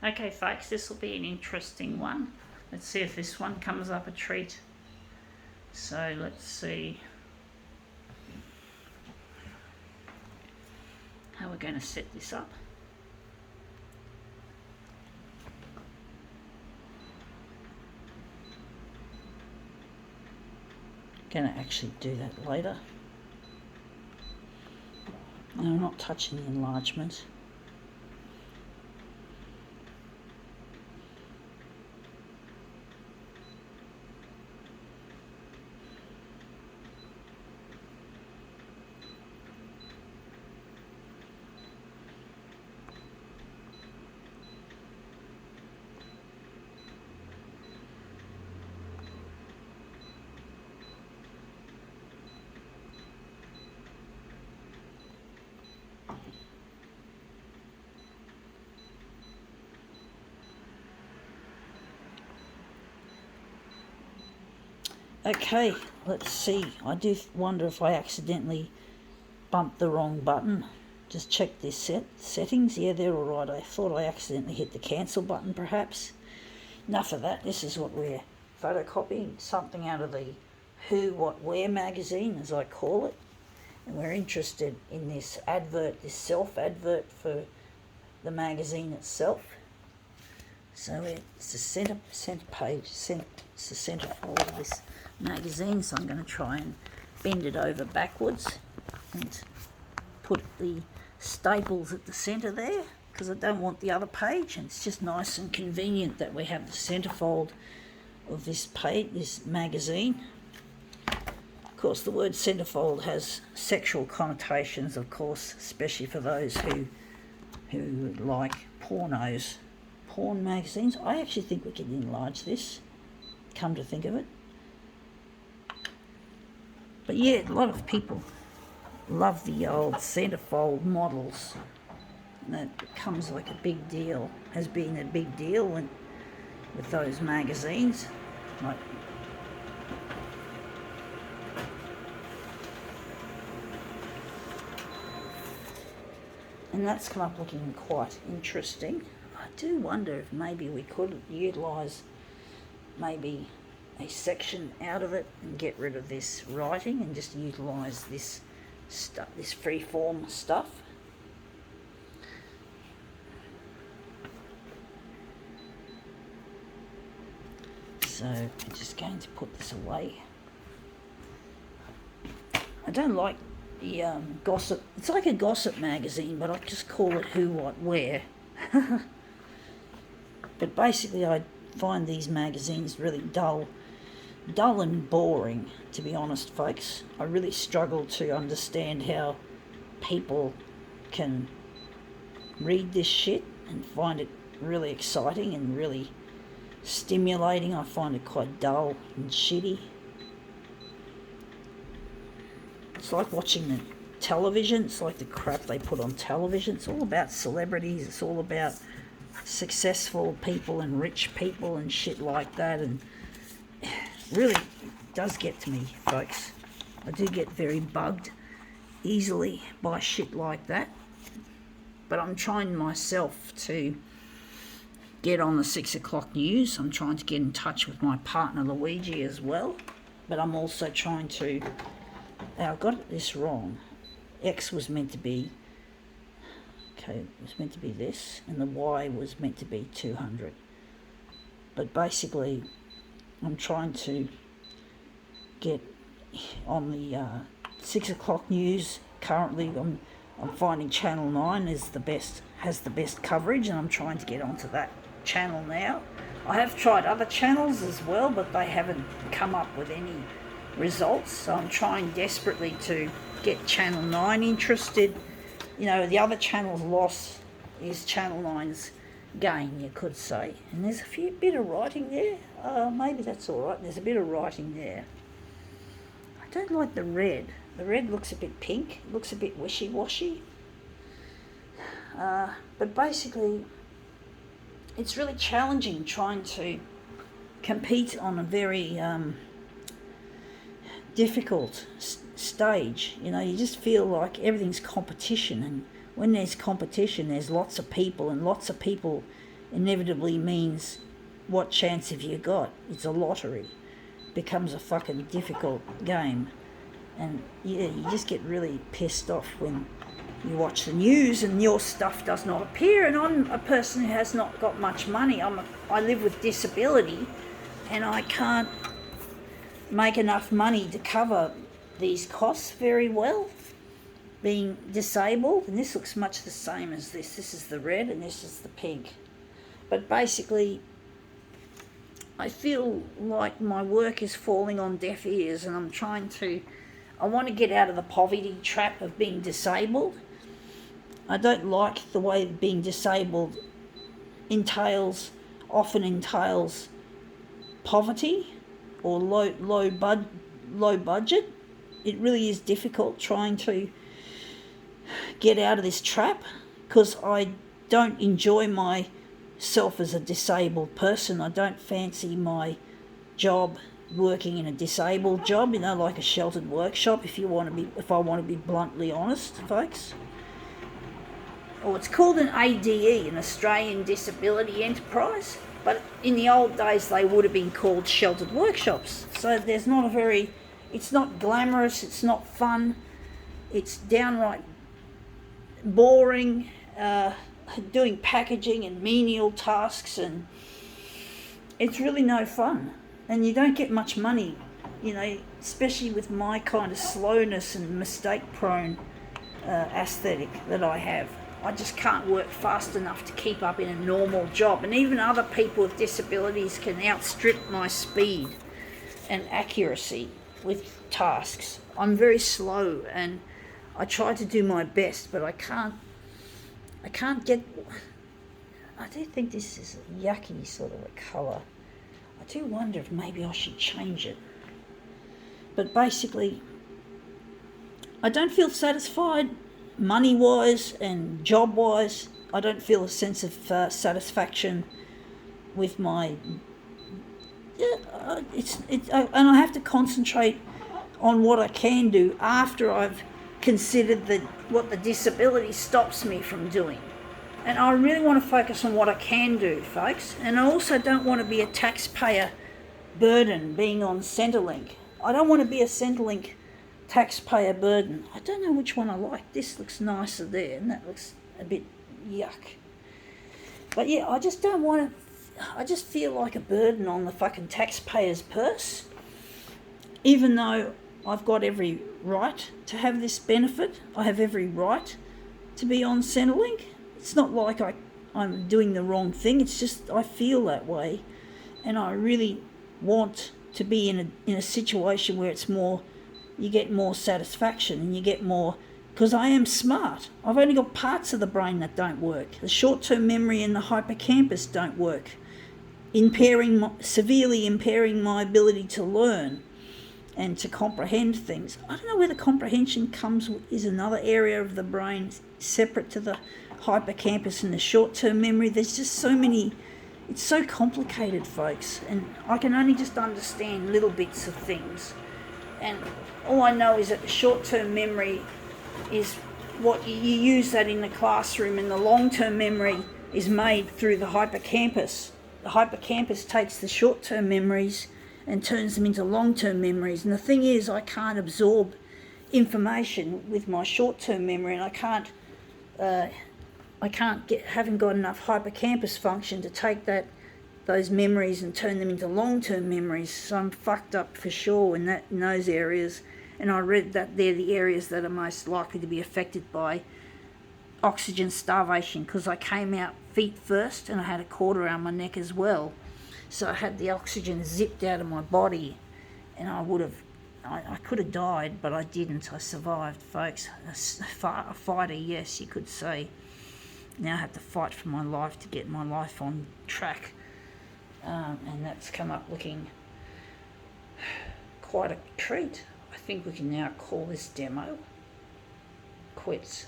Okay folks, this will be an interesting one. Let's see if this one comes up a treat. So let's see how we're going to set this up. Going to actually do that later. No, I'm not touching the enlargement. Okay, let's see. I do wonder if I accidentally bumped the wrong button. Just check this settings. Yeah, they're all right. I thought I accidentally hit the cancel button perhaps. Enough of that. This is what we're photocopying, something out of the Who, What, Where magazine, as I call it. And we're interested in this advert, this self-advert for the magazine itself. So it's the centre page, it's the centre fold of this magazine, so I'm going to try and bend it over backwards and put the staples at the centre there, because I don't want the other page, and it's just nice and convenient that we have the centrefold of this page, this magazine. Of course, the word centrefold has sexual connotations, of course, especially for those who like porn magazines. I actually think we can enlarge this, come to think of it. But yeah, a lot of people love the old centrefold models. And that becomes like a big deal, has been a big deal with those magazines. Like, and that's come up looking quite interesting. I do wonder if maybe we could utilise maybe a section out of it and get rid of this writing and just utilise this stuff, this free-form stuff. So I'm just going to put this away. I don't like the gossip. It's like a gossip magazine, but I just call it Who, What, Where. But basically I find these magazines really dull and boring, to be honest, folks. I really struggle to understand how people can read this shit and find it really exciting and really stimulating. I find it quite dull and shitty. It's like watching the television. It's like the crap they put on television. It's all about celebrities. It's all about successful people and rich people and shit like that, and really does get to me, folks. I do get very bugged easily by shit like that, but I'm trying myself to get on the 6 o'clock news. I'm trying to get in touch with my partner Luigi as well, but I'm also trying to, I got this wrong. X was meant to be, okay, it was meant to be this, and the Y was meant to be 200. But basically, I'm trying to get on the 6 o'clock news. Currently, I'm finding Channel 9 has the best coverage, and I'm trying to get onto that channel now. I have tried other channels as well, but they haven't come up with any results. So I'm trying desperately to get Channel 9 interested. You know, the other channel's loss is Channel 9's gain, you could say. And there's a bit of writing there. Maybe that's all right. There's a bit of writing there. I don't like the red. The red looks a bit pink. It looks a bit wishy-washy. But basically, it's really challenging trying to compete on a very difficult stage. You know, you just feel like everything's competition, and when there's competition, there's lots of people, and lots of people inevitably means what chance have you got? It's a lottery. It becomes a fucking difficult game. And yeah, you just get really pissed off when you watch the news and your stuff does not appear. And I'm a person who has not got much money. I live with disability, and I can't make enough money to cover these costs very well, being disabled. And this looks much the same as this. This is the red and this is the pink. But basically, I feel like my work is falling on deaf ears, and I want to get out of the poverty trap of being disabled. I don't like the way being disabled often entails poverty or low budget. It really is difficult trying to get out of this trap, because I don't enjoy myself as a disabled person. I don't fancy my job working in a disabled job, like a sheltered workshop, if I want to be bluntly honest, folks. Or it's called an ADE, an Australian Disability Enterprise, but in the old days they would have been called sheltered workshops. So it's not glamorous, it's not fun, it's downright boring, doing packaging and menial tasks, and it's really no fun. And you don't get much money, especially with my kind of slowness and mistake-prone aesthetic that I have. I just can't work fast enough to keep up in a normal job. And even other people with disabilities can outstrip my speed and accuracy with tasks. I'm very slow, and I try to do my best, but I can't get... I do think this is a yucky sort of a colour. I do wonder if maybe I should change it. But basically, I don't feel satisfied money-wise and job-wise. I don't feel a sense of satisfaction with my... and I have to concentrate on what I can do after I've considered what the disability stops me from doing. And I really want to focus on what I can do, folks. And I also don't want to be a taxpayer burden being on Centrelink. I don't want to be a Centrelink taxpayer burden. I don't know which one I like. This looks nicer there, and that looks a bit yuck. But yeah, I just don't want to... I just feel like a burden on the fucking taxpayer's purse. Even though I've got every right to have this benefit. I have every right to be on Centrelink. It's not like I'm doing the wrong thing. It's just I feel that way, and I really want to be in a situation where it's more, you get more satisfaction and you get more, because I am smart. I've only got parts of the brain that don't work. The short-term memory and the hippocampus don't work, severely impairing my ability to learn and to comprehend things. I don't know where the comprehension is another area of the brain separate to the hippocampus and the short-term memory. There's just so many... It's so complicated, folks, and I can only just understand little bits of things. And all I know is that the short-term memory is what you use that in the classroom, and the long-term memory is made through the hippocampus. The hippocampus takes the short-term memories and turns them into long-term memories. And the thing is, I can't absorb information with my short-term memory, and haven't got enough hippocampus function to take those memories and turn them into long-term memories. So I'm fucked up for sure in those areas. And I read that they're the areas that are most likely to be affected by oxygen starvation, because I came out feet first and I had a cord around my neck as well. So I had the oxygen zipped out of my body, and I could have died, but I didn't. I survived, folks. A fighter, yes, you could say. Now I have to fight for my life to get my life on track. And that's come up looking quite a treat. I think we can now call this demo quits.